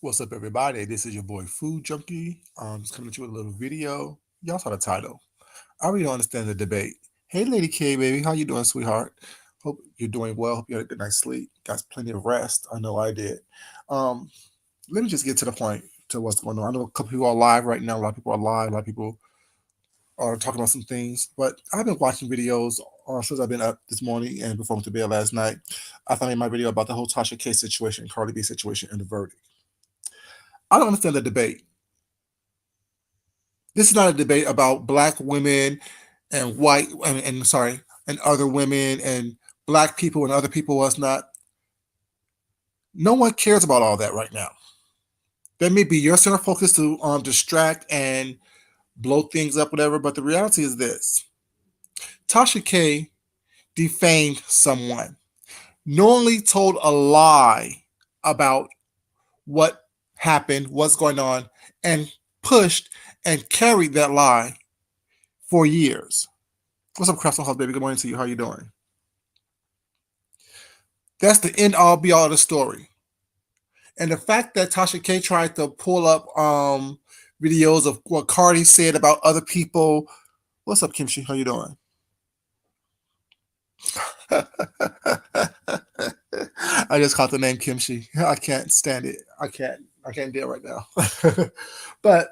What's up, everybody? This is your boy Food Junkie. Just coming at you with a little video. Y'all saw the title. I really don't understand the debate. Hey, Lady K, baby, how you doing, sweetheart? Hope you're doing well. Hope you had a good night's sleep. Got plenty of rest. I know I did. Um, Let me just get to the point to what's going on. I know a couple people are live right now. A lot of people are live. A lot of people are talking about some things. But I've been watching videos since I've been up this morning and before I went to bed last night. I thought I made my video about the whole Tasha K situation, Cardi B situation, and the verdict. I don't understand the debate. This is not a debate about black women and white and sorry and other women and black people and other people was not. No one cares about all that right now. That may be your center focus to distract and blow things up, whatever. But the reality is this: Tasha K defamed someone, knowingly told a lie about what happened, what's going on, and pushed and carried that lie for years. What's up, Craftsman House, baby? Good morning to you. How you doing? That's the end all be all of the story. And the fact that Tasha K tried to pull up videos of what Cardi said about other people. What's up, Kimchi? How you doing? I just caught the name Kimchi. I can't stand it. I can't deal right now. But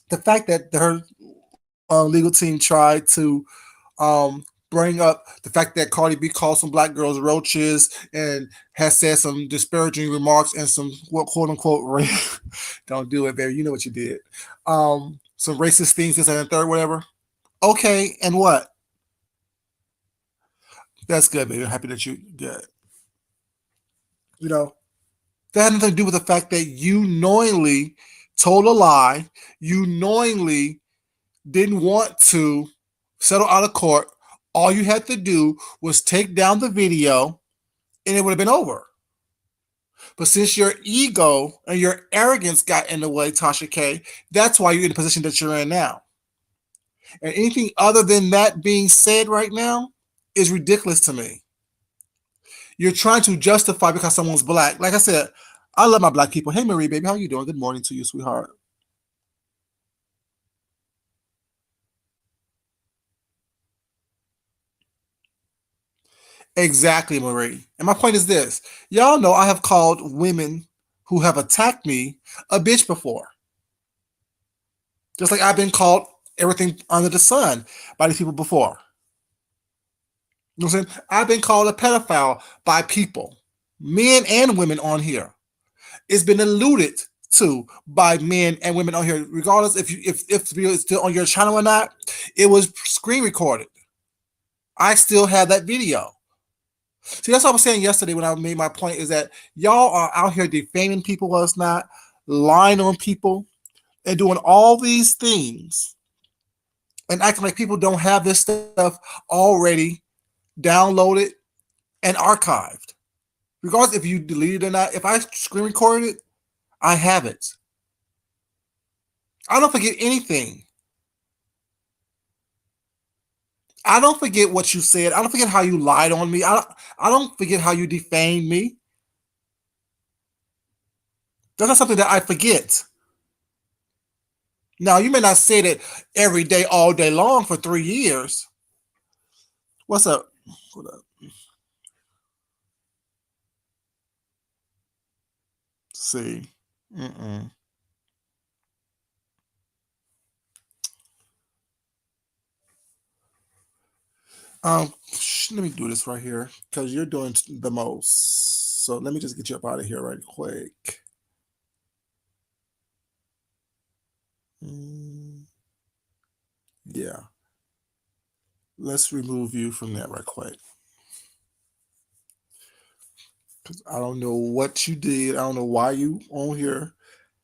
the fact that her legal team tried to bring up the fact that Cardi B called some black girls roaches and has said some disparaging remarks and some quote unquote don't do it, baby. You know what you did. Some racist things, this and the third, whatever. Okay, and what? That's good, baby. I'm happy that you good. You know, that had nothing to do with the fact that you knowingly told a lie, you knowingly didn't want to settle out of court. All you had to do was take down the video and it would have been over. But since your ego and your arrogance got in the way, Tasha K, that's why you're in the position that you're in now. And anything other than that being said right now is ridiculous to me. You're trying to justify because someone's black. Like I said, I love my black people. Hey, Marie, baby, how you doing? Good morning to you, sweetheart. Exactly, Marie. And my point is this: y'all know I have called women who have attacked me a bitch before. Just like I've been called everything under the sun by these people before. You know what I'm saying? I've been called a pedophile by people, men and women on here. It's been alluded to by men and women on here, regardless if the video is still on your channel or not. It was screen recorded. I still have that video. See, that's what I was saying yesterday when I made my point is that y'all are out here defaming people while it's not, lying on people, and doing all these things and acting like people don't have this stuff already downloaded and archived. Regardless if you deleted it or not, if I screen recorded it, I have it. I don't forget anything. I don't forget what you said. I don't forget how you lied on me. I don't forget how you defamed me. That's not something that I forget. Now, you may not say that every day, all day long for 3 years. What's up? Hold up. See. Mm-mm. Let me do this right here because you're doing the most. So let me just get you up out of here right quick. Yeah. Let's remove you from that right quick. Because I don't know what you did. I don't know why you on here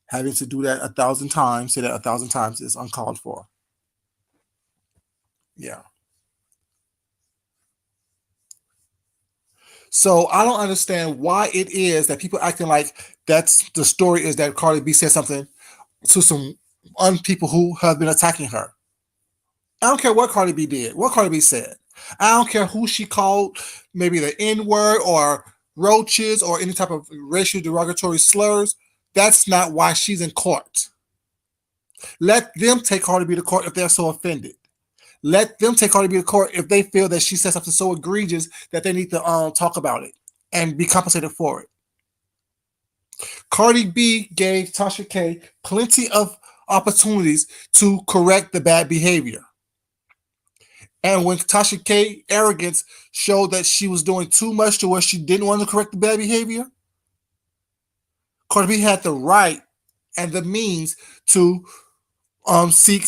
having to do that 1,000 times. Say that 1,000 times is uncalled for. Yeah. So I don't understand why it is that people acting like that's the story is that Cardi B said something to some people who have been attacking her. I don't care what Cardi B did, what Cardi B said. I don't care who she called, maybe the N word or roaches or any type of racial derogatory slurs. That's not why she's in court. Let them take Cardi B to court if they're so offended. Let them take Cardi B to court if they feel that she said something so egregious that they need to talk about it and be compensated for it. Cardi B gave Tasha K plenty of opportunities to correct the bad behavior. And when Tasha K arrogance showed that she was doing too much to where she didn't want to correct the bad behavior, Cardi B had the right and the means to seek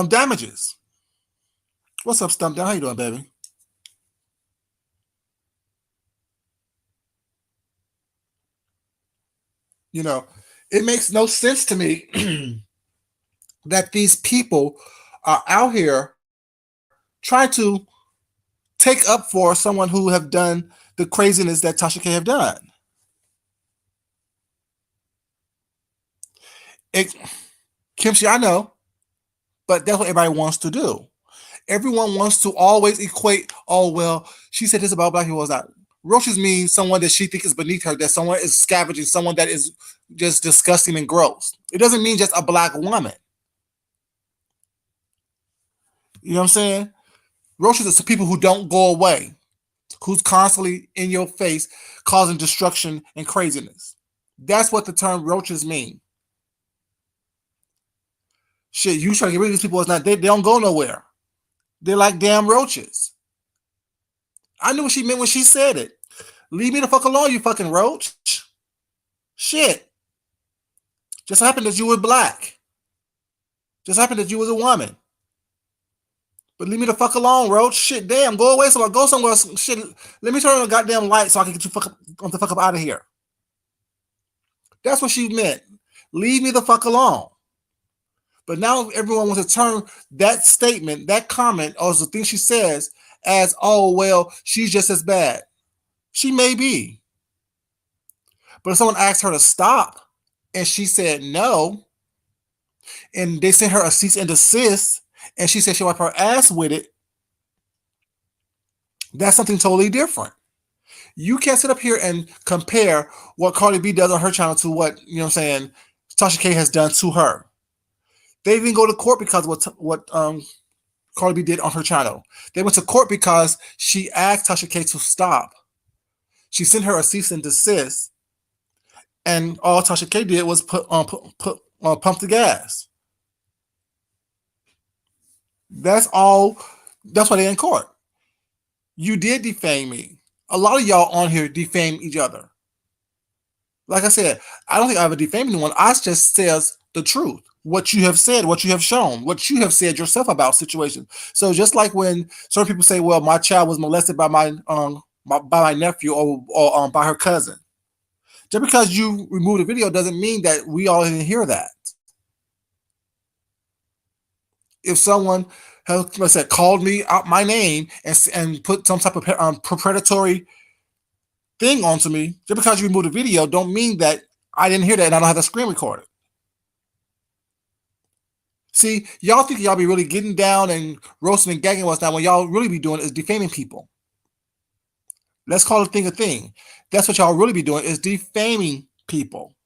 damages. What's up, Stump Down? How you doing, baby? You know, it makes no sense to me that these people are out here trying to take up for someone who have done the craziness that Tasha K have done. Kimchi, I know, but that's what everybody wants to do. Everyone wants to always equate, oh, well, she said this about black people. Was not. Roaches mean someone that she thinks is beneath her, that someone is scavenging, someone that is just disgusting and gross. It doesn't mean just a black woman. You know what I'm saying? Roaches are people who don't go away, who's constantly in your face, causing destruction and craziness. That's what the term roaches mean. Shit, you try to get rid of these people, it's not, they don't go nowhere. They're like damn roaches. I knew what she meant when she said it. Leave me the fuck alone, you fucking roach. Shit. Just happened that you were black. Just happened that you was a woman. But leave me the fuck alone, roach. Shit, damn, go away somewhere. Go somewhere. Shit, let me turn on the goddamn light so I can get you the fuck up out of here. That's what she meant. Leave me the fuck alone. But now everyone wants to turn that statement, that comment, or the thing she says as, oh, well, she's just as bad. She may be. But if someone asked her to stop and she said no, and they sent her a cease and desist, and she said she'll wipe her ass with it, that's something totally different. You can't sit up here and compare what Cardi B does on her channel to what, you know what I'm saying, Tasha K has done to her. They didn't go to court because of what Cardi B did on her channel. They went to court because she asked Tasha K to stop. She sent her a cease and desist, and all Tasha K did was pump the gas. That's all. That's why they're in court. You did defame me. A lot of y'all on here defame each other. Like I said, I don't think I ever defamed anyone. I just says the truth. What you have said, what you have shown, what you have said yourself about situations. So just like when certain people say, "Well, my child was molested by my nephew or by her cousin," just because you remove the video doesn't mean that we all didn't hear that. If someone has, let's say, called me out my name and put some type of predatory thing onto me, just because you remove the video, don't mean that I didn't hear that and I don't have the screen recorded. See, y'all think y'all be really getting down and roasting and gagging what's not, when y'all really be doing is defaming people. Let's call a thing a thing. That's what y'all really be doing, is defaming people.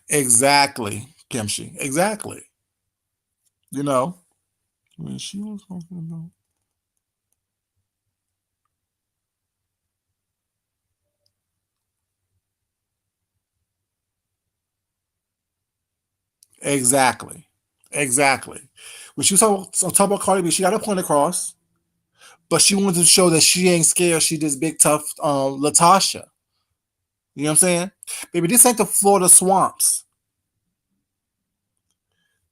Exactly, Kimchi. Exactly. You know, when she was talking about. Exactly. Exactly. When she was talking about Cardi B, she got a point across, but she wanted to show that she ain't scared. She just big tough Latasha. You know what I'm saying? Baby, this ain't the Florida swamps.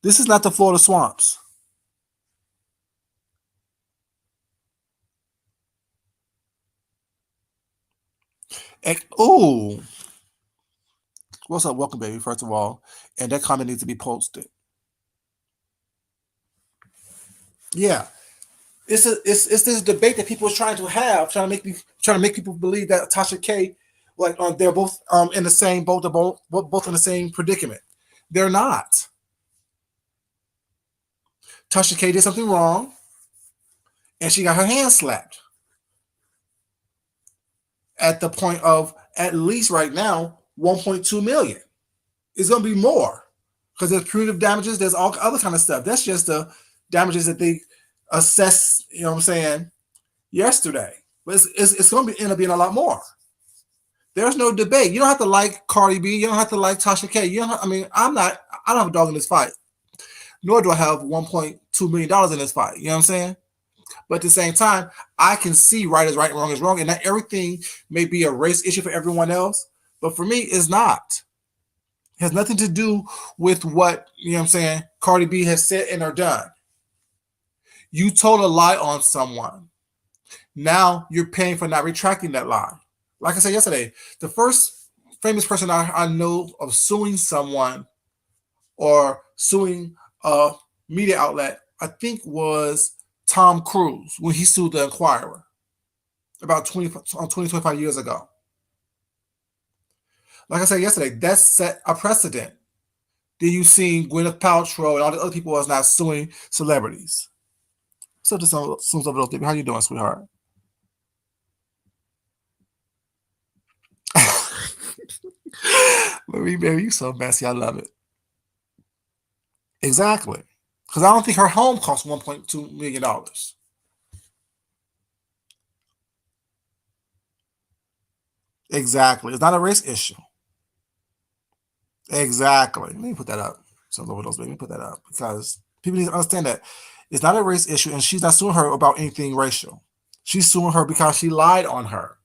This is not the Florida swamps. Oh, what's up? Welcome, baby, first of all. And that comment needs to be posted. Yeah. It's this debate that people are trying to have, trying to make people believe that Tasha K, like they're both in the same boat, they're both in the same predicament. They're not. Tasha K did something wrong, and she got her hand slapped at the point of at least right now 1.2 million. It's going to be more because there's punitive damages. There's all other kind of stuff. That's just the damages that they assess. You know what I'm saying? Yesterday, but it's going to end up being a lot more. There's no debate. You don't have to like Cardi B. You don't have to like Tasha K. You don't. I mean, I'm not. I don't have a dog in this fight. Nor do I have $1.2 million in this fight. You know what I'm saying? But at the same time, I can see right is right, wrong is wrong, and not everything may be a race issue for everyone else. But for me, it's not. It has nothing to do with what, you know what I'm saying, Cardi B has said and or done. You told a lie on someone. Now you're paying for not retracting that lie. Like I said yesterday, the first famous person I know of suing someone or suing a media outlet, I think was Tom Cruise when he sued the Inquirer about 25 years ago. Like I said yesterday, that set a precedent. Then you seen Gwyneth Paltrow and all the other people was not suing celebrities. So just some of those people. How you doing, sweetheart? Marie, baby, you so messy. I love it. Exactly. Because I don't think her home cost $1.2 million. Exactly. It's not a race issue. Exactly. Let me put that up. Some of those. Let me put that up because people need to understand that it's not a race issue, and she's not suing her about anything racial. She's suing her because she lied on her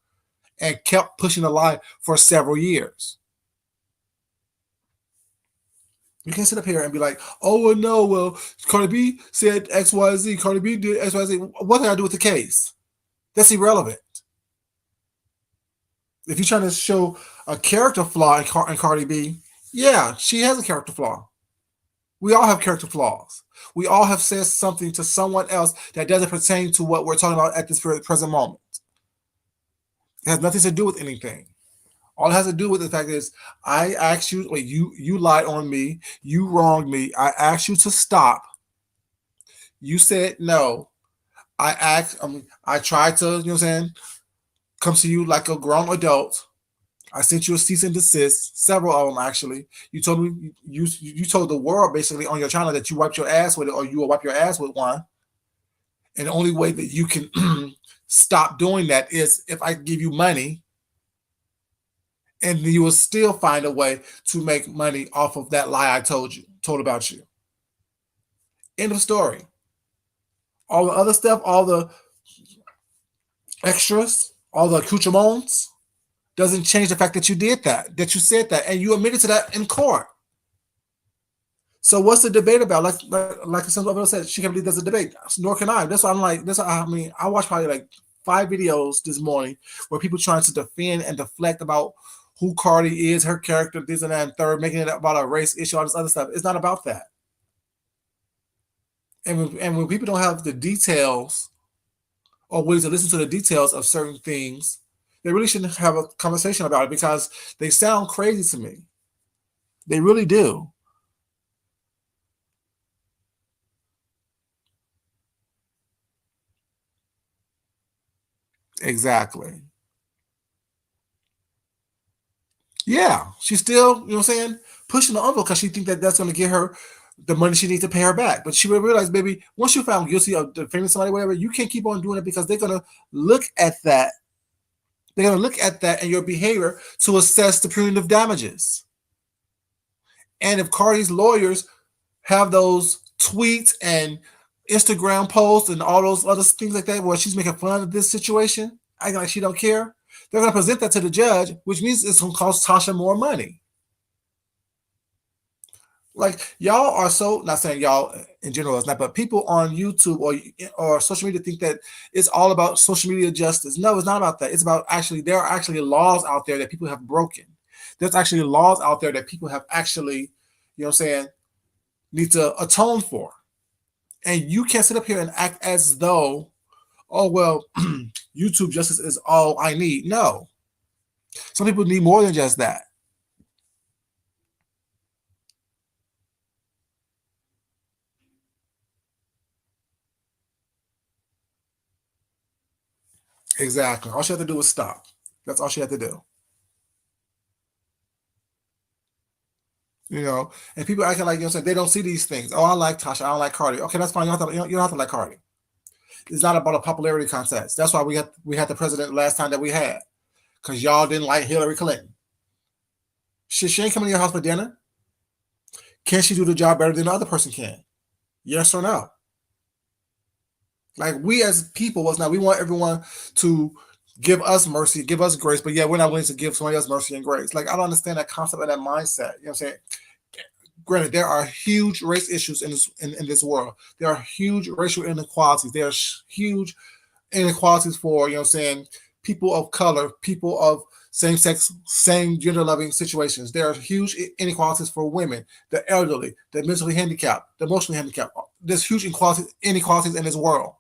and kept pushing the lie for several years. You can't sit up here and be like, "Oh well, no, well, Cardi B said X, Y, Z. Cardi B did X, Y, Z." What did I do with the case? That's irrelevant. If you're trying to show a character flaw in Cardi B, yeah, she has a character flaw. We all have character flaws. We all have said something to someone else that doesn't pertain to what we're talking about at this present moment. It has nothing to do with anything. All it has to do with the fact is, I asked you, wait, you lied on me, you wronged me. I asked you to stop. You said no. I tried to, you know what I'm saying, come to you like a grown adult. I sent you a cease and desist, several of them actually. You told me you told the world basically on your channel that you wiped your ass with it, or you will wipe your ass with one. And the only way that you can stop doing that is if I give you money, and you will still find a way to make money off of that lie I told about you. End of story. All the other stuff, all the extras, all the accoutrements, doesn't change the fact that you did that you said that, and you admitted to that in court. So what's the debate about? Like some of us said, she can't believe there's a debate. Nor can I. That's why I'm like, that's why, I mean, I watched probably like 5 videos this morning where people trying to defend and deflect about who Cardi is, her character, this and that and third, making it about a race issue, all this other stuff. It's not about that. And when people don't have the details or ways to listen to the details of certain things, they really shouldn't have a conversation about it because they sound crazy to me. They really do. Exactly. Yeah, she's still, you know what I'm saying, pushing the envelope because she thinks that that's going to get her the money she needs to pay her back. But she will realize, baby, once you're found guilty of defaming somebody, whatever, you can't keep on doing it because they're going to look at that. They're going to look at that and your behavior to assess the punitive damages. And if Cardi's lawyers have those tweets and Instagram posts and all those other things like that where she's making fun of this situation, acting like she don't care, they're going to present that to the judge, which means it's going to cost Tasha more money. Like y'all are so, not saying y'all in general, it's not, but people on YouTube or social media think that it's all about social media justice. No, it's not about that. It's about actually there are actually laws out there that people have broken. There's actually laws out there that people have actually, you know what I'm saying, need to atone for. And you can't sit up here and act as though, oh well, YouTube justice is all I need. No. Some people need more than just that. Exactly. All she had to do was stop. That's all she had to do. And people acting like, saying they don't see these things. Oh, I like Tasha. I don't like Cardi. Okay, that's fine. You don't have to like Cardi. It's not about a popularity contest. That's why we had the president last time that we had, because y'all didn't like Hillary Clinton. She ain't coming to your house for dinner. Can she do the job better than the other person can? Yes or no? Like, we as people was not. We want everyone to give us mercy, give us grace, but yeah, we're not willing to give somebody else mercy and grace. Like, I don't understand that concept and that mindset. You know what I'm saying? Granted, there are huge race issues in this world. There are huge racial inequalities. There's huge inequalities for, you know what I'm saying, people of color, people of same sex, same gender loving situations. There are huge inequalities for women, the elderly, the mentally handicapped, the emotionally handicapped. There's huge inequalities in this world.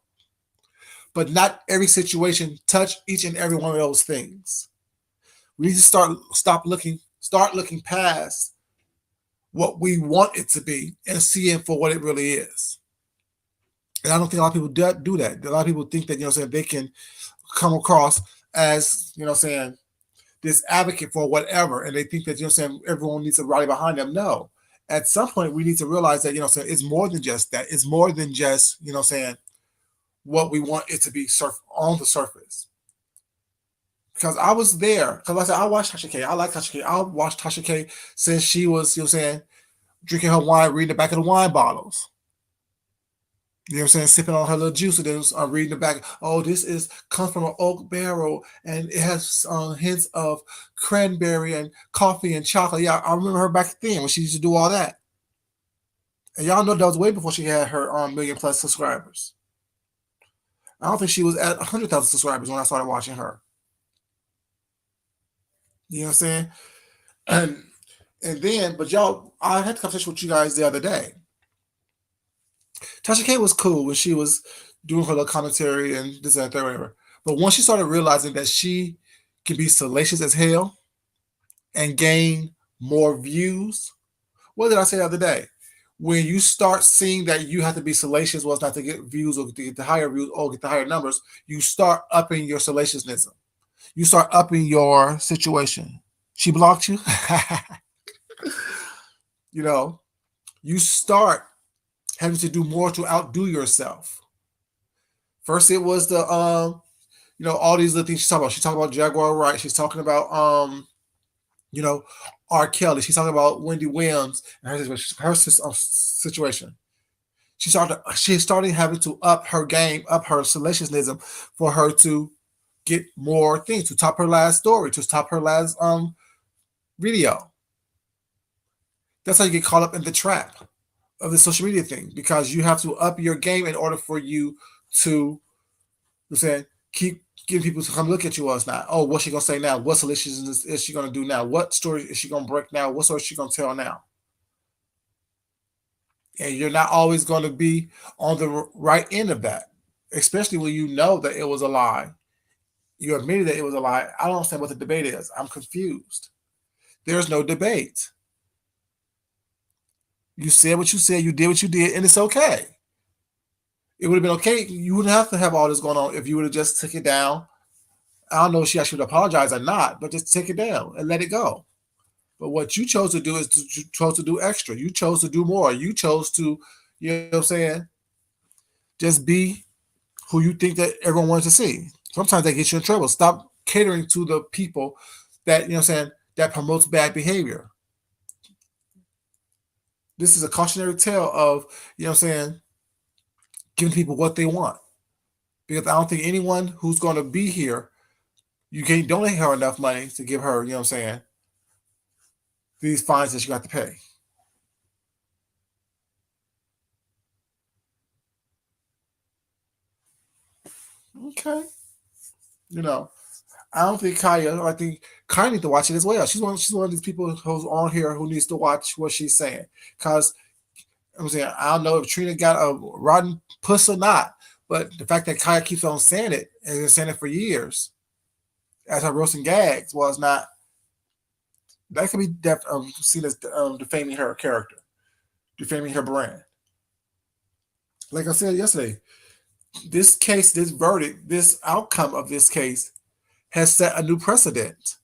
But not every situation touch each and every one of those things. We need to start looking past what we want it to be and see it for what it really is. And I don't think a lot of people do that. A lot of people think that, they can come across as, this advocate for whatever, and they think that, everyone needs to rally behind them. No. At some point we need to realize that, it's more than just that. It's more than just, what we want it to be on the surface. Because I was there. Because like I said, I watched Tasha K. I like Tasha K. I watched Tasha K since she was, drinking her wine, reading the back of the wine bottles. You know what I'm saying? Sipping on her little juice, and then reading the back. Oh, this comes from an oak barrel, and it has hints of cranberry and coffee and chocolate. Yeah, I remember her back then when she used to do all that. And y'all know that was way before she had her million plus subscribers. I don't think she was at 100,000 subscribers when I started watching her. You know what I'm saying? And but y'all, I had a conversation with you guys the other day. Tasha K was cool when she was doing her little commentary and this and that, whatever. But once she started realizing that she can be salacious as hell and gain more views, what did I say the other day? When you start seeing that you have to be salacious, well, it's not to get views or to get the higher views or get the higher numbers, you start upping your salaciousness. You start upping your situation. She blocked you. you know, you start having to do more to outdo yourself. First, it was the all these little things she's talking about. She's talking about Jaguar Wright. She's talking about you know, R. Kelly. She's talking about Wendy Williams and her situation. She started having to up her game, up her salaciousness for her to get more things, to top her last story, to top her last video. That's how you get caught up in the trap of the social media thing, because you have to up your game in order for you to, I'm saying, keep getting people to come look at you as not. Oh, what's she gonna say now? What solutions is she gonna do now? What story is she gonna break now? What story is she gonna tell now? And you're not always going to be on the right end of that, especially when you know that it was a lie. You admitted that it was a lie. I don't understand what the debate is. I'm confused. There's no debate. You said what you said, you did what you did, and it's okay. It would have been okay. You wouldn't have to have all this going on if you would have just took it down. I don't know if she actually would apologize or not, but just take it down and let it go. But what you chose to do is you chose to do extra. You chose to do more. You chose to, you know what I'm saying, just be who you think that everyone wants to see. Sometimes that gets you in trouble. Stop catering to the people that, you know what I'm saying, that promotes bad behavior. This is a cautionary tale of, you know what I'm saying, giving people what they want. Because I don't think anyone who's going to be here, you can't donate her enough money to give her, you know what I'm saying, these fines that you got to pay. Okay. You know, I don't think Kaya. I think Kaya needs to watch it as well. She's one of these people who's on here who needs to watch what she's saying. Because I'm saying, I don't know if Trina got a rotten puss or not, but the fact that Kaya keeps on saying it and been saying it for years, as her roasting gags, was not, that could be seen as defaming her character, defaming her brand. Like I said yesterday, This case, this verdict, this outcome of this case has set a new precedent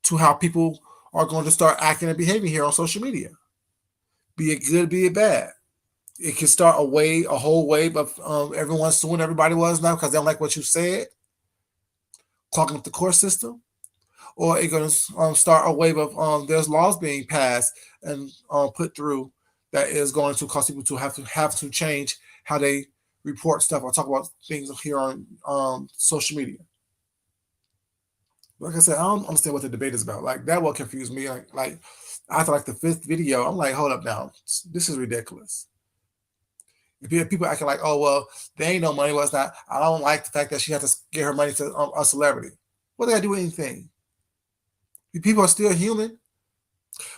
to how people are going to start acting and behaving here on social media. Be it good, be it bad. It can start a whole wave of everyone suing everybody was now because they don't like what you said, clogging up the court system, or it's going to start a wave of there's laws being passed and put through that is going to cause people to have to change how they report stuff or talk about things here on social media. Like I said, I don't understand what the debate is about. Like that will confuse me. Like after like the fifth video, I'm like, hold up now, this is ridiculous. People acting like, oh well, there ain't no money. Well, it's not. I don't like the fact that she had to get her money to a celebrity. What did I do anything? People are still human.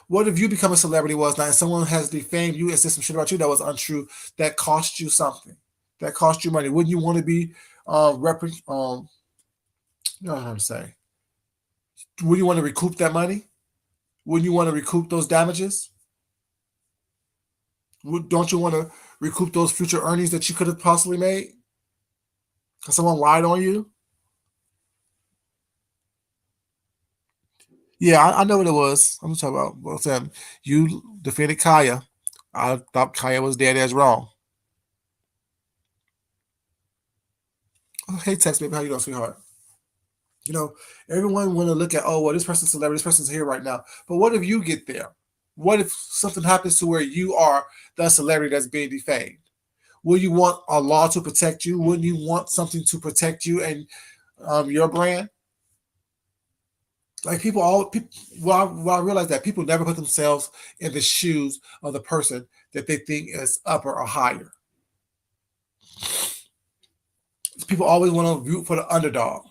What if you become a celebrity was not, and someone has defamed you and said some shit about you that was untrue, that cost you something, that cost you money? Wouldn't you want to be you know what I'm saying? Would you want to recoup that money? Wouldn't you want to recoup those damages? Don't you want to recoup those future earnings that you could have possibly made? Because someone lied on you? Yeah, I know what it was. I'm talking about. Well, Sam, you defended Kaya. I thought Kaya was dead as wrong. Oh, hey, text baby, how you doing, sweetheart? You know, everyone want to look at, oh, well, this person's celebrity, this person's here right now. But what if you get there? What if something happens to where you are the celebrity that's being defamed? Will you want a law to protect you? Wouldn't you want something to protect you and your brand? Like people, well, I realize that people never put themselves in the shoes of the person that they think is upper or higher. People always want to root for the underdog.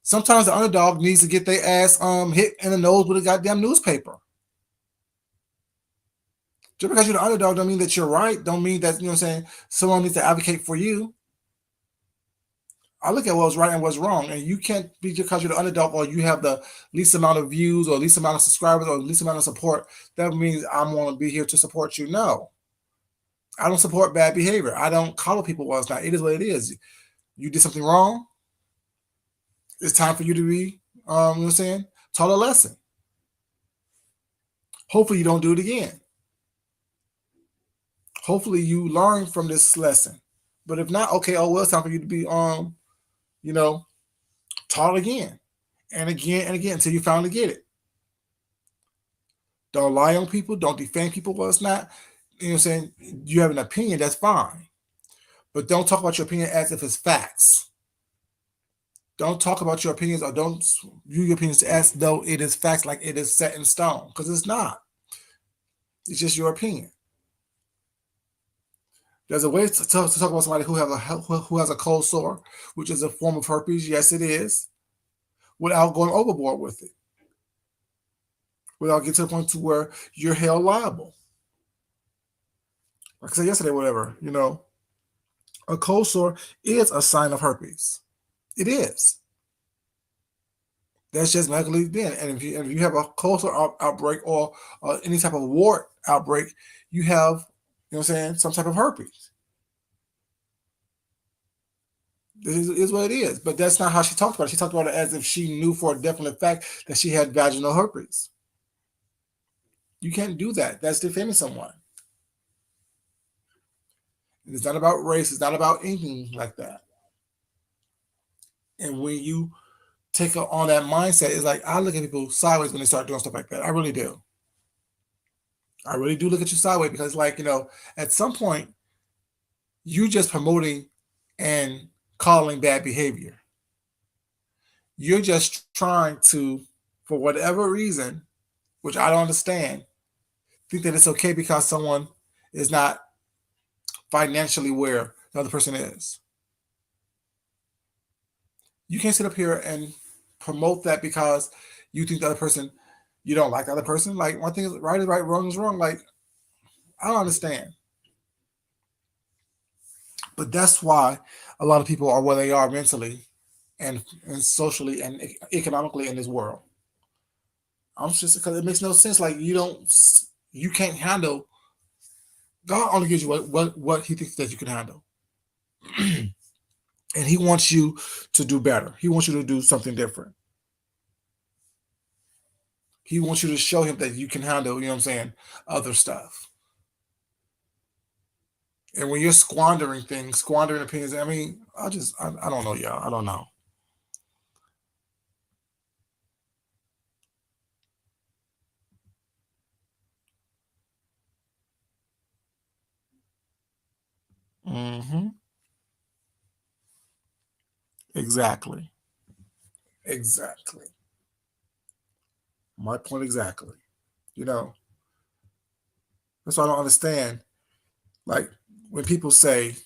Sometimes the underdog needs to get their ass hit in the nose with a goddamn newspaper. Just because you're the underdog don't mean that you're right. Don't mean that, you know what I'm saying, someone needs to advocate for you. I look at what's right and what's wrong, and you can't be just because you're the underdog or you have the least amount of views or least amount of subscribers or least amount of support. That means I'm going to be here to support you. No, I don't support bad behavior. I don't coddle people while it's not. It is what it is. You did something wrong. It's time for you to be, you know what I'm saying, taught a lesson. Hopefully you don't do it again. Hopefully you learn from this lesson. But if not, okay, oh well, it's time for you to be you know, taught again and again and again until you finally get it. Don't lie on people, don't defame people. Well, it's not, you know what I'm saying? You have an opinion, that's fine. But don't talk about your opinion as if it's facts. Don't talk about your opinions or don't view your opinions as though it is facts, like it is set in stone, because it's not. It's just your opinion. There's a way to talk about somebody who has a cold sore, which is a form of herpes. Yes, it is, without going overboard with it, without getting to the point to where you're held liable. Like I said yesterday, whatever, you know, a cold sore is a sign of herpes. It is. That's just medically then. And if you have a cold sore outbreak or any type of wart outbreak, you have, you know what I'm saying, some type of herpes. This is what it is. But that's not how she talked about it. She talked about it as if she knew for a definite fact that she had vaginal herpes. You can't do that. That's defending someone. It's not about race. It's not about anything like that. And when you take on that mindset, it's like I look at people sideways when they start doing stuff like that. I really do. I really do look at you sideways because, like, you know, at some point, you just promoting and calling bad behavior. You're just trying to, for whatever reason, which I don't understand, think that it's okay because someone is not financially where the other person is. You can't sit up here and promote that because you think the other person, you don't like the other person. Like one thing is right, wrong is wrong. Like I don't understand. But that's why a lot of people are where they are mentally and socially and economically in this world. I'm just because it makes no sense. Like you can't handle. God only gives you what he thinks that you can handle. And he wants you to do better. He wants you to do something different. He wants you to show him that you can handle, you know what I'm saying, other stuff. And when you're squandering things, squandering opinions, I mean, I don't know, y'all. I don't know. Hmm. Exactly. Exactly. My point exactly. You know, that's why I don't understand. Like when people say,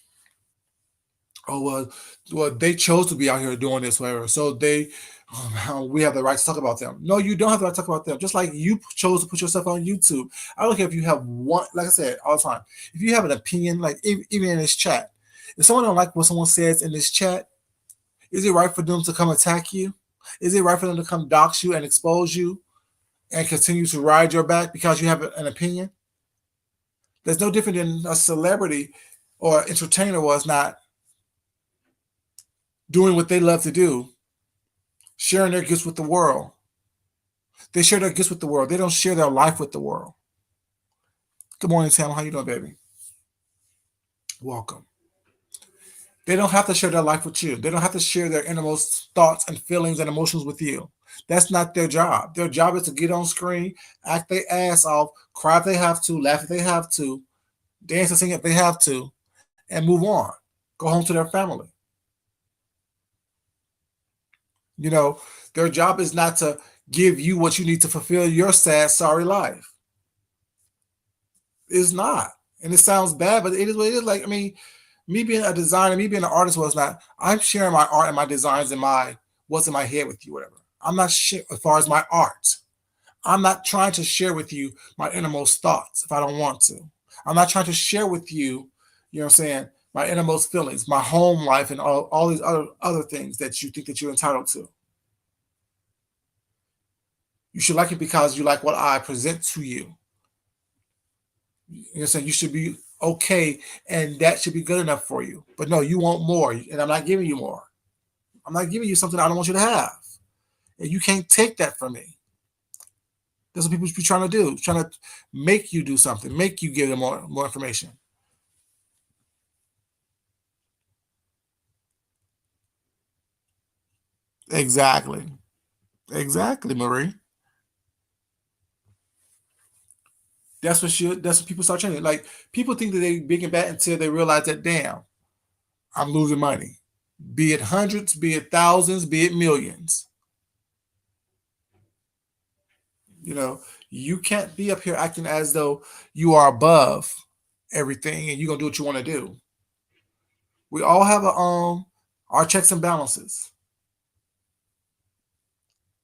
"Oh well, they chose to be out here doing this, whatever," so we have the right to talk about them. No, you don't have the right to talk about them. Just like you chose to put yourself on YouTube. I don't care if you have one. Like I said all the time, if you have an opinion, like even in this chat, if someone don't like what someone says in this chat, is it right for them to come attack you? Is it right for them to come dox you and expose you and continue to ride your back because you have an opinion? There's no different than a celebrity or entertainer was not doing what they love to do, sharing their gifts with the world. They share their gifts with the world. They don't share their life with the world. Good morning, Sam. How you doing, baby? Welcome. They don't have to share their life with you. They don't have to share their innermost thoughts and feelings and emotions with you. That's not their job. Their job is to get on screen, act their ass off, cry if they have to, laugh if they have to, dance and sing if they have to, and move on. Go home to their family. You know, their job is not to give you what you need to fulfill your sad, sorry life. It's not. And it sounds bad, but it is what it is. Like, I mean, me being a designer, me being an artist was not, I'm sharing my art and my designs and my what's in my head with you, whatever. I'm not as far as my art. I'm not trying to share with you my innermost thoughts if I don't want to. I'm not trying to share with you, you know what I'm saying, my innermost feelings, my home life, and all these other things that you think that you're entitled to. You should like it because you like what I present to you. You know what I'm saying? You should be okay, and that should be good enough for you. But no, you want more, and I'm not giving you more. I'm not giving you something I don't want you to have. And you can't take that from me. That's what people be trying to do, trying to make you do something, make you give them more information. Exactly. Exactly, Marie. That's what people start changing. Like people think that they big and bad until they realize that damn, I'm losing money. Be it hundreds, be it thousands, be it millions. You know, you can't be up here acting as though you are above everything and you're gonna do what you want to do. We all have our checks and balances.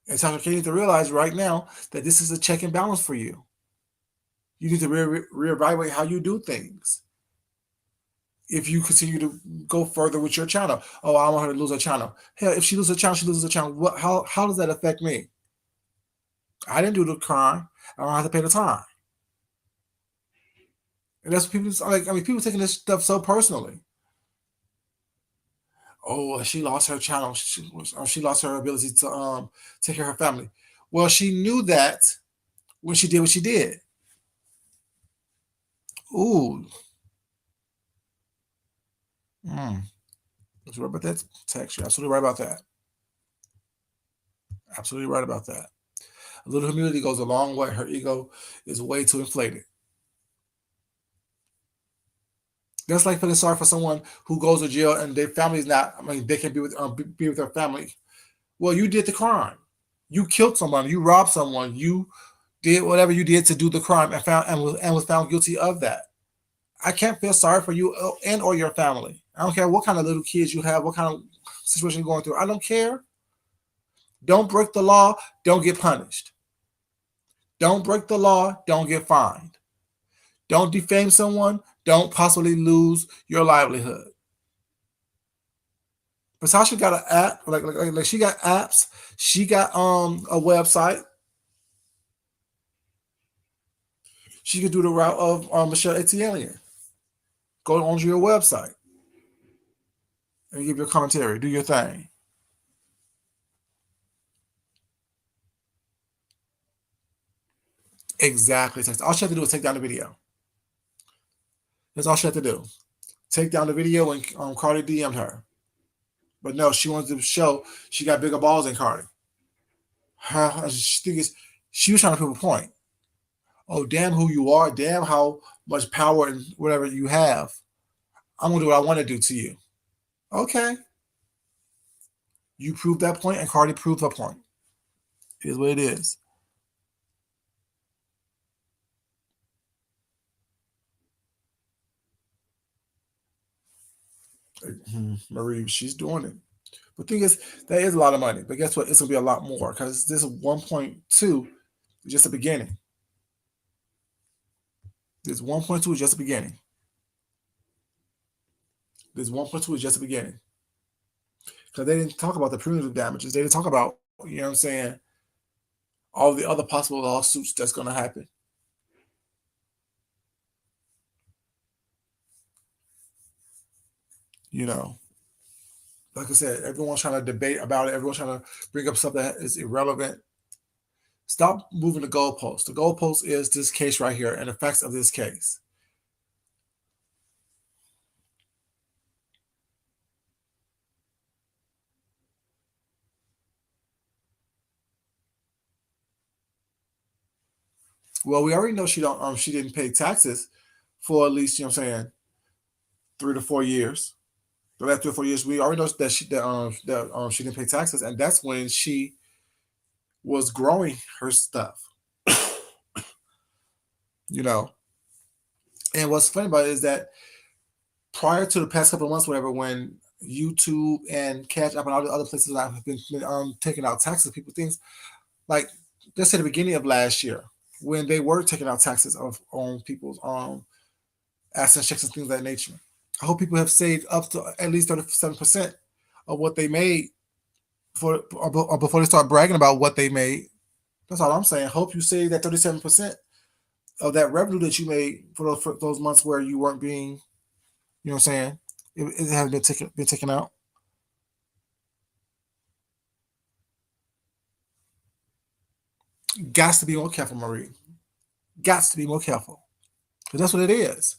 And so you need to realize right now that this is a check and balance for you. You need to reevaluate how you do things. If you continue to go further with your channel, oh, I want her to lose her channel. Hell, if she loses her channel, she loses her channel. What? How does that affect me? I didn't do the crime. I don't have to pay the time. And that's what people like. I mean, people taking this stuff so personally. Oh, she lost her channel. She lost her ability to take care of her family. Well, she knew that when she did what she did. Ooh, mm, that's right about that text. You're absolutely right about that. Absolutely right about that. A little humility goes a long way. Her ego is way too inflated. That's like feeling sorry for someone who goes to jail and their family's not. I mean, they can be with their family. Well, you did the crime. You killed someone. You robbed someone. You did whatever you did to do the crime and was found guilty of that. I can't feel sorry for you and or your family. I don't care what kind of little kids you have, what kind of situation you're going through. I don't care. Don't break the law. Don't get punished. Don't break the law. Don't get fined. Don't defame someone. Don't possibly lose your livelihood. But Sasha got an app, like she got apps. She got a website. She could do the route of Michelle Etienne. Go onto your website and give your commentary. Do your thing. Exactly. All she had to do was take down the video. That's all she had to do. Take down the video and Cardi DM'd her. But no, she wanted to show she got bigger balls than Cardi. She was trying to prove a point. Oh, damn who you are. Damn how much power and whatever you have. I'm going to do what I want to do to you. Okay. You proved that point, and Cardi proved her point. It is what it is. Marie, she's doing it. The thing is, that is a lot of money. But guess what? It's going to be a lot more because this 1.2 is just the beginning. This 1.2 is just the beginning. This 1.2 is just the beginning. Because they didn't talk about the punitive damages. They didn't talk about, you know what I'm saying, all the other possible lawsuits that's going to happen. You know, like I said, everyone's trying to debate about it. Everyone's trying to bring up something that is irrelevant. Stop moving the goalpost. The goalpost is this case right here and the facts of this case. Well, we already know she didn't pay taxes for at least, you know what I'm saying, 3 to 4 years. The last 3 or 4 years, we already know that she didn't pay taxes, and that's when she was growing her stuff. You know, and what's funny about it is that prior to the past couple of months, whatever, when YouTube and Cash App and all the other places that have been taking out taxes, people things like let's say the beginning of last year when they were taking out taxes on people's asset checks and things of that nature. I hope people have saved up to at least 37% of what they made before they start bragging about what they made. That's all I'm saying. Hope you save that 37% of that revenue that you made for those months where you weren't being, you know what I'm saying, it hasn't been taken out. Got to be more careful, Marie. Got to be more careful. Because that's what it is.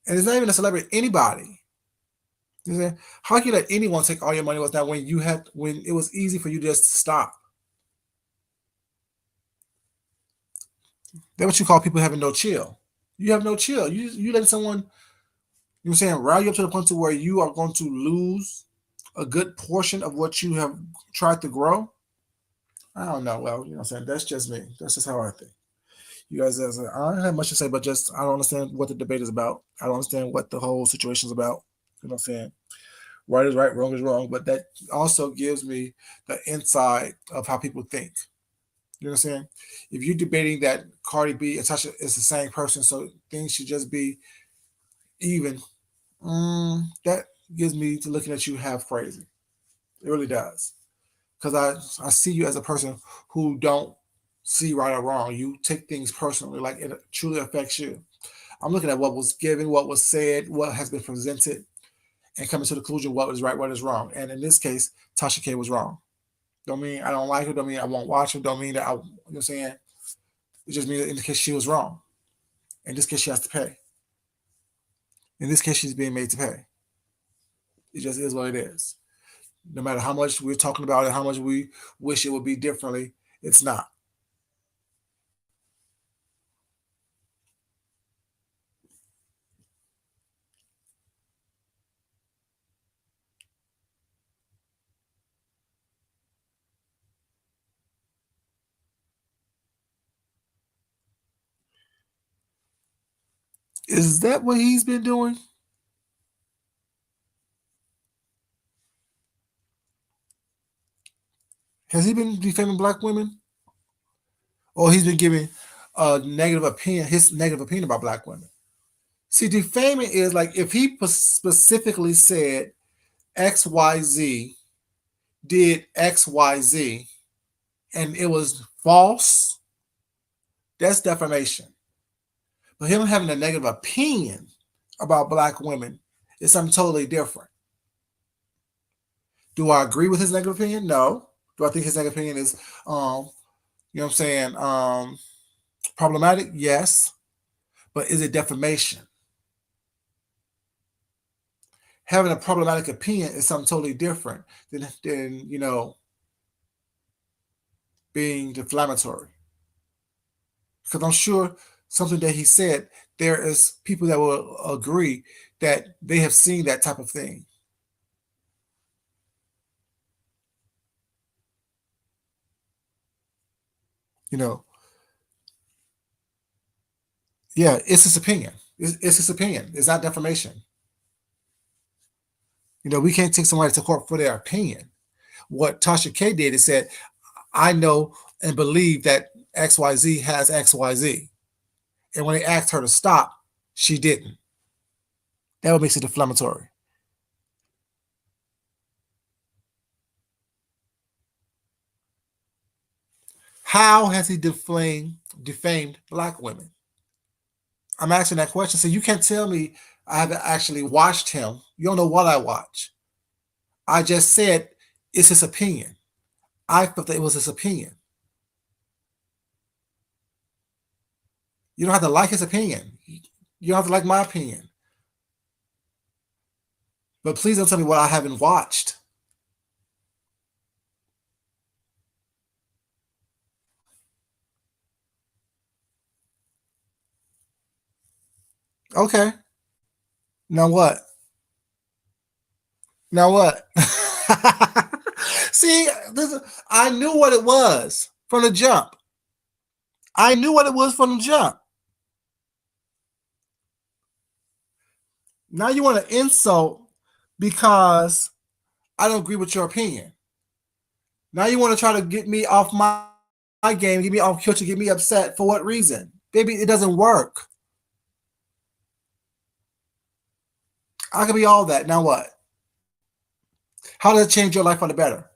And it's not even a celebrity, anybody. You know, how can you let anyone take all your money with that when it was easy for you just to stop? That's what you call people having no chill. You have no chill. You let someone, you know what I'm saying, rile you up to the point to where you are going to lose a good portion of what you have tried to grow. I don't know. Well, you know what I'm saying? That's just me. That's just how I think. You guys, I don't have much to say, but just I don't understand what the debate is about. I don't understand what the whole situation is about. You know what I'm saying? Right is right, wrong is wrong. But that also gives me the insight of how people think. You know what I'm saying? If you're debating that Cardi B and Tasha is the same person, so things should just be even, that gives me to looking at you half crazy. It really does. Because I see you as a person who don't see right or wrong. You take things personally, like it truly affects you. I'm looking at what was given, what was said, what has been presented, and coming to the conclusion what is right, what is wrong. And in this case, Tasha K was wrong. Don't mean I don't like her. Don't mean I won't watch her. Don't mean that you know what I'm saying. It just means in the case she was wrong. In this case, she has to pay. In this case, she's being made to pay. It just is what it is. No matter how much we're talking about it, how much we wish it would be differently, it's not. Is that what he's been doing? Has he been defaming black women? Or he's been giving a negative opinion, his negative opinion about black women? See, defaming is like if he specifically said XYZ did XYZ and it was false, that's defamation. But him having a negative opinion about black women is something totally different. Do I agree with his negative opinion? No. Do I think his negative opinion is, you know what I'm saying, problematic? Yes. But is it defamation? Having a problematic opinion is something totally different than being defamatory. Because I'm sure something that he said, there is people that will agree that they have seen that type of thing. You know, yeah, it's his opinion. It's his opinion. It's not defamation. We can't take somebody to court for their opinion. What Tasha K did is said, I know and believe that XYZ has XYZ. And when they asked her to stop, she didn't. That what makes it defamatory. How has he defamed black women? I'm asking that question. So you can't tell me I haven't actually watched him. You don't know what I watch. I just said it's his opinion. I felt that it was his opinion. You don't have to like his opinion. You don't have to like my opinion. But please don't tell me what I haven't watched. Okay. Now what? Now what? See, I knew what it was from the jump. I knew what it was from the jump. Now you want to insult because I don't agree with your opinion. Now you want to try to get me off my game, get me off kilter, get me upset. For what reason? Baby, it doesn't work. I could be all that. Now what? How does it change your life for the better?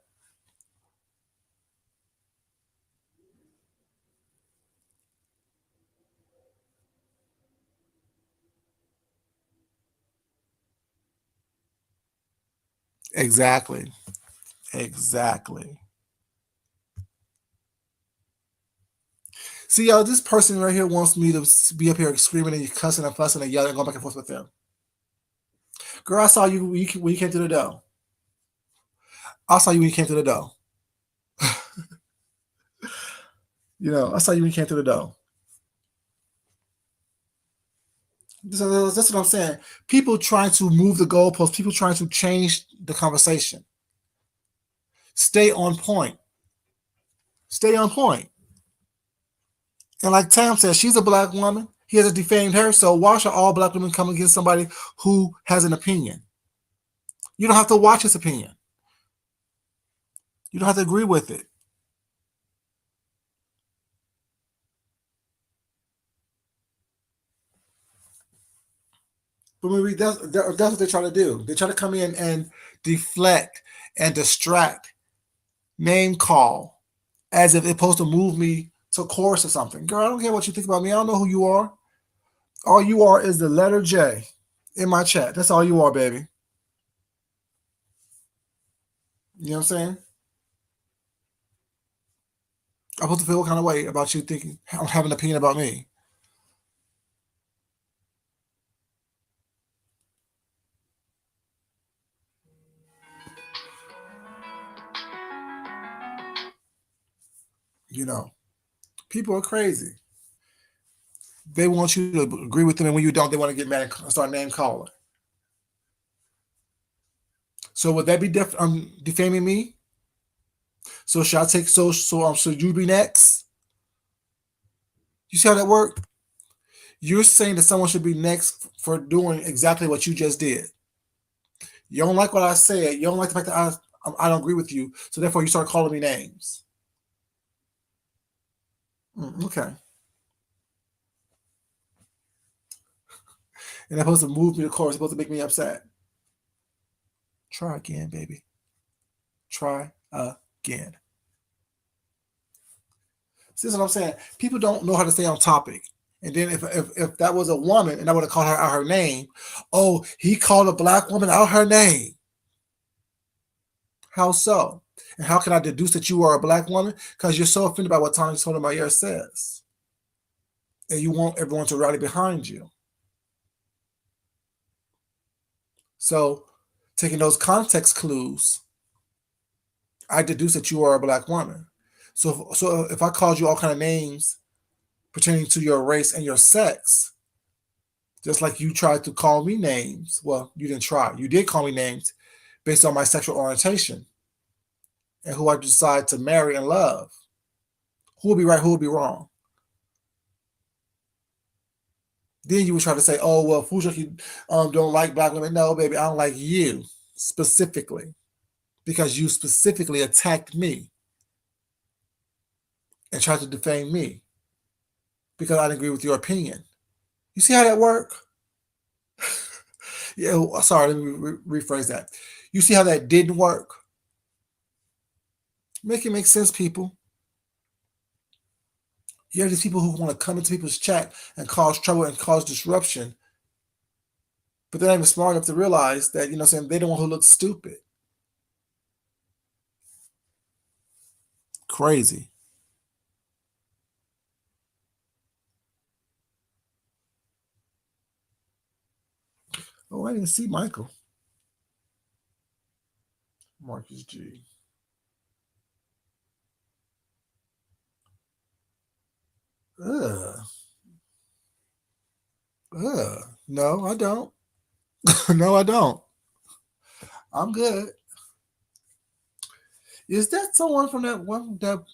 Exactly. Exactly. See, y'all, this person right here wants me to be up here screaming and cussing and fussing and yelling and going back and forth with them. Girl, I saw you when you came to the door. I saw you when you came to the door. I saw you when you came to the door. So that's what I'm saying. People trying to move the goalposts, people trying to change the conversation. Stay on point. Stay on point. And like Tam said, she's a black woman. He hasn't defamed her. So why should all black women come against somebody who has an opinion? You don't have to watch his opinion. You don't have to agree with it. But maybe that's what they try to do. They try to come in and deflect and distract, name call, as if it's supposed to move me to chorus or something. Girl, I don't care what you think about me. I don't know who you are. All you are is the letter J in my chat. That's all you are, baby. You know what I'm saying? I'm supposed to feel what kind of way about you thinking, having an opinion about me. You know, people are crazy. They want you to agree with them, and when you don't, they want to get mad and start name calling. So would that be defaming me? So should I take so you be next? You see how that worked? You're saying that someone should be next for doing exactly what you just did. You don't like what I said. You don't like the fact that I don't agree with you. So therefore, you start calling me names. Okay. And that's supposed to move me to chorus. Supposed to make me upset. Try again, baby. Try again. See what I'm saying? People don't know how to stay on topic. And then if that was a woman and I would have called her out her name, oh, he called a black woman out her name. How so? And how can I deduce that you are a black woman? Because you're so offended by what Tony Sotomayor says. And you want everyone to rally behind you. So, taking those context clues, I deduce that you are a black woman. So if I called you all kind of names pertaining to your race and your sex, just like you tried to call me names, well, you didn't try. You did call me names based on my sexual orientation and who I decide to marry and love. Who will be right? Who will be wrong? Then you would try to say, "Oh well, Fujiki don't like black women." No, baby, I don't like you specifically because you specifically attacked me and tried to defame me because I didn't agree with your opinion. You see how that work? Yeah, sorry, let me rephrase that. You see how that didn't work? Make it make sense, people. You have these people who want to come into people's chat and cause trouble and cause disruption, but they're not even smart enough to realize that, saying they don't want to look stupid. Crazy. Oh, I didn't see Michael. Marcus G. Ugh. Ugh. No, I don't. No, I don't. I'm good. Is that someone from that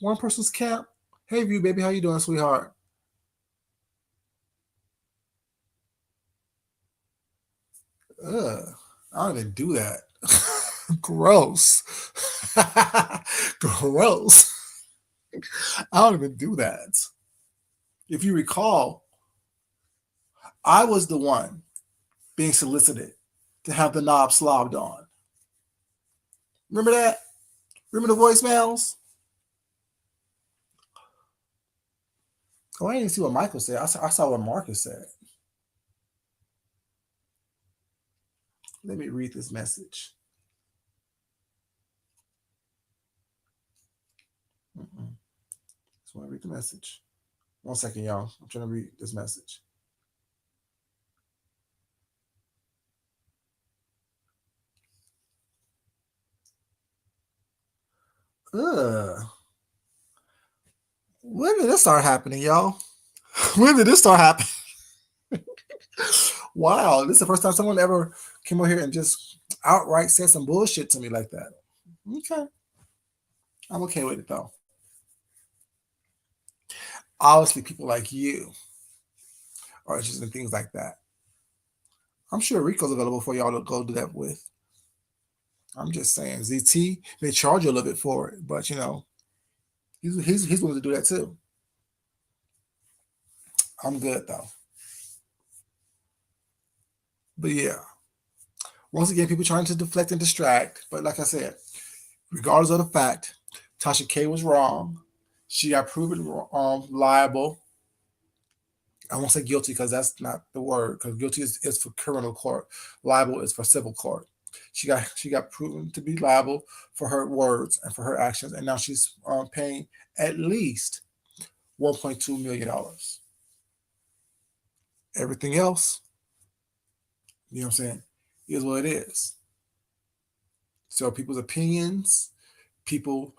one person's camp? Hey, View, baby, how you doing, sweetheart? Ugh. I don't even do that. Gross. Gross. I don't even do that. If you recall, I was the one being solicited to have the knob slobbed on. Remember that? Remember the voicemails? Oh, I didn't see what Michael said. I saw what Marcus said. Let me read this message. Mm-mm. Just want to read the message. 1 second, y'all. I'm trying to read this message. Ugh. When did this start happening, y'all? When did this start happening? Wow, this is the first time someone ever came over here and just outright said some bullshit to me like that. Okay. I'm okay with it though. Obviously, people like you are interested in things like that. I'm sure Rico's available for y'all to go do that with. I'm just saying, ZT may charge you a little bit for it, but he's willing to do that too. I'm good though. But yeah, once again, people trying to deflect and distract. But like I said, regardless of the fact, Tasha K was wrong. She got proven liable. I won't say guilty because that's not the word. Because guilty is for criminal court, liable is for civil court. She got proven to be liable for her words and for her actions, and now she's paying at least $1.2 million. Everything else, you know what I'm saying, is what it is. So people's opinions, people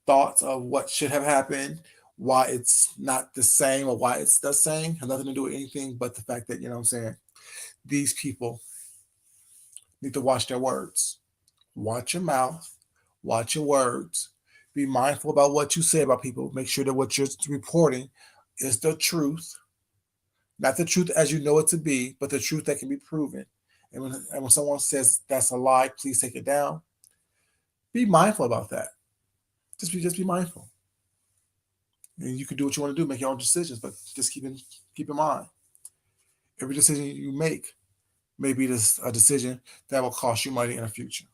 thoughts of what should have happened, why it's not the same or why it's the same, have nothing to do with anything but the fact that, what I'm saying, these people need to watch their words. Watch your mouth, watch your words, be mindful about what you say about people. Make sure that what you're reporting is the truth, not the truth as you know it to be, but the truth that can be proven. And when someone says that's a lie, please take it down. Be mindful about that. Just be mindful. And you can do what you want to do, make your own decisions, but just keep in mind, every decision you make may be a decision that will cost you money in the future.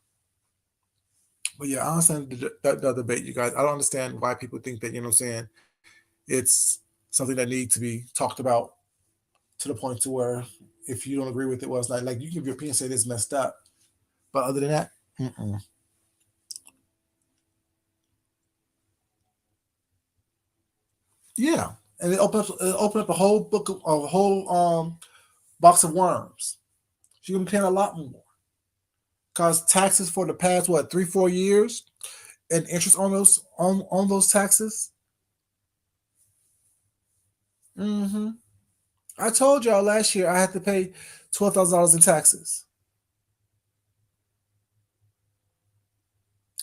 But yeah, I understand the debate, you guys. I don't understand why people think that, what I'm saying, it's something that needs to be talked about to the point to where if you don't agree with it, well, it's not like you can give your opinion, say this messed up. But other than that, mm-mm. Yeah, and it opened up a whole book of a whole box of worms. She's gonna be paying a lot more because taxes for the past what 3 4 years and interest on those taxes. Hmm. I told y'all last year I had to pay $12,000 in taxes,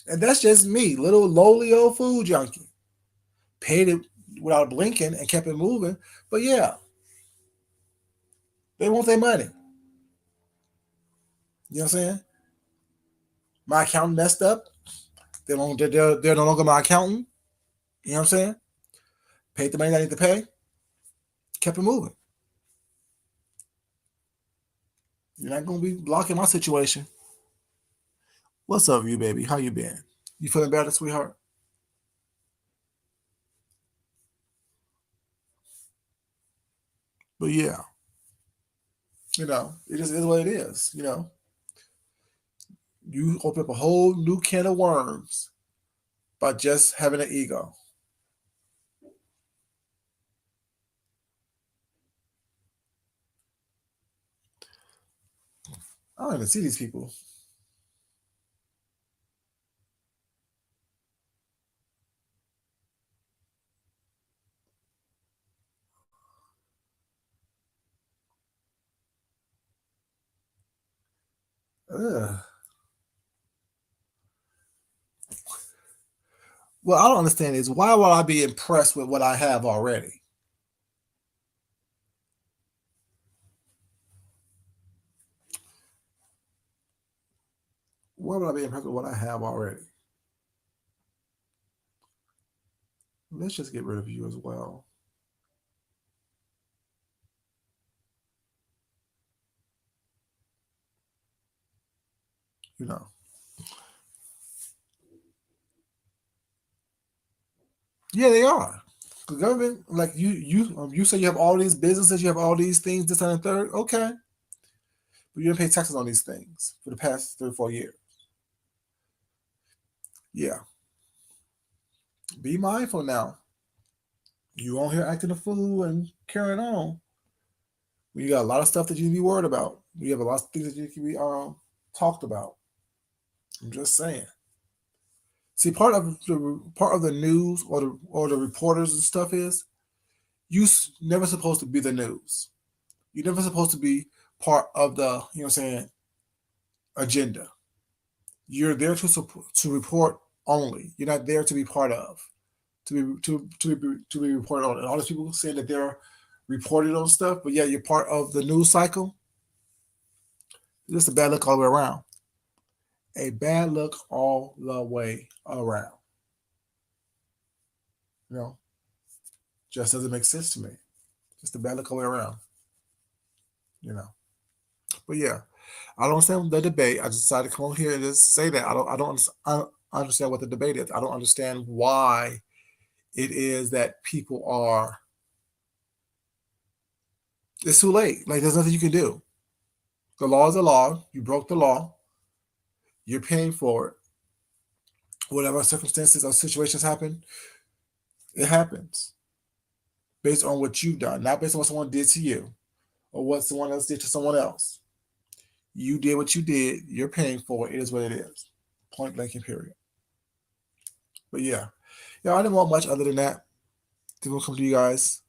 and that's just me, little lowly old food junkie. Paid it without blinking and kept it moving. But yeah, they want their money. You know what I'm saying? My accountant messed up. They're no longer my accountant. You know what I'm saying? Paid the money I need to pay. Kept it moving. You're not gonna be blocking my situation. What's up, you baby? How you been? You feeling better, sweetheart? But yeah, it just is what it is. You open up a whole new can of worms by just having an ego. I don't even see these people. Ugh. What I don't understand is why would I be impressed with what I have already? Why would I be impressed with what I have already? Let's just get rid of you as well. You know. Yeah, they are. The government, like you say you have all these businesses, you have all these things, this and the third. Okay, but you didn't pay taxes on these things for the past 3 or 4 years. Yeah, be mindful now. You on here acting a fool and carrying on. You got a lot of stuff that you need to be worried about. You have a lot of things that you can be talked about. I'm just saying. See, part of the news or the reporters and stuff is never supposed to be the news. You're never supposed to be part of the what I'm saying agenda. You're there to report only. You're not there to be part of to be reported on. And all these people saying that they're reported on stuff, but yeah, you're part of the news cycle. It's just a bad look all the way around. A bad look all the way around. You know, just doesn't make sense to me. Just a bad look all the way around. You know. But yeah, I don't understand the debate. I just decided to come on here and just say that I don't understand what the debate is. I don't understand why it is that people are. It's too late. Like there's nothing you can do. The law is a law. You broke the law. You're paying for it. Whatever circumstances or situations happen, it happens based on what you've done, not based on what someone did to you or what someone else did to someone else. You did what you did. You're paying for it. It is what it is. Point blank and period. But yeah, I didn't want much other than that. Then we'll come to you guys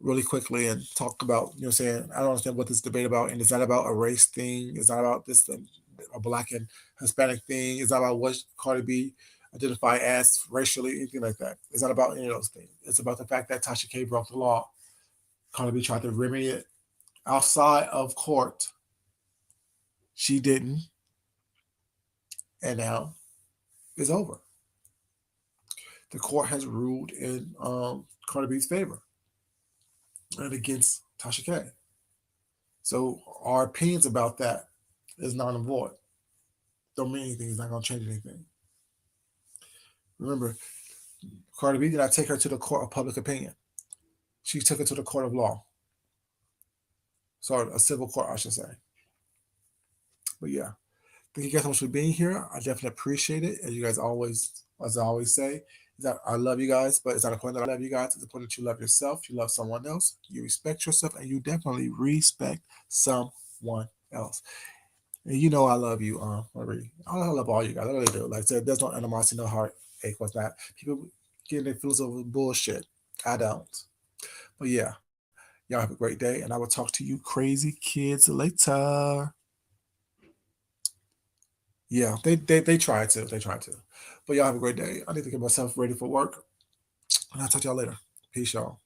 really quickly and talk about, saying, I don't understand what this debate about. And it's not about a race thing. It's not about this, a black and Hispanic thing. It's not about what Cardi B identify as racially, anything like that. It's not about any of those things. It's about the fact that Tasha K broke the law. Cardi B tried to remedy it outside of court. She didn't. And now it's over. The court has ruled in Cardi B's favor and against Tasha K. So our opinions about that is non and void. Don't mean anything. It's not going to change anything. Remember, Cardi B did not take her to the court of public opinion. She took her to the court of law. Sorry, a civil court, I should say. But thank you guys so much for being here. I definitely appreciate it. As you guys always, as I always say, Is that I love you guys, but it's not important that I love you guys. It's important that you love yourself, you love someone else, you respect yourself, and you definitely respect someone else. And you know I love you, Marie. I love all you guys. I really do. Like I said, there's no animosity, no heartache, what's not. People getting their feelings over bullshit. I don't. But yeah, y'all have a great day, and I will talk to you crazy kids later. Yeah, they try to. They try to. But y'all have a great day. I need to get myself ready for work. And I'll talk to y'all later. Peace, y'all.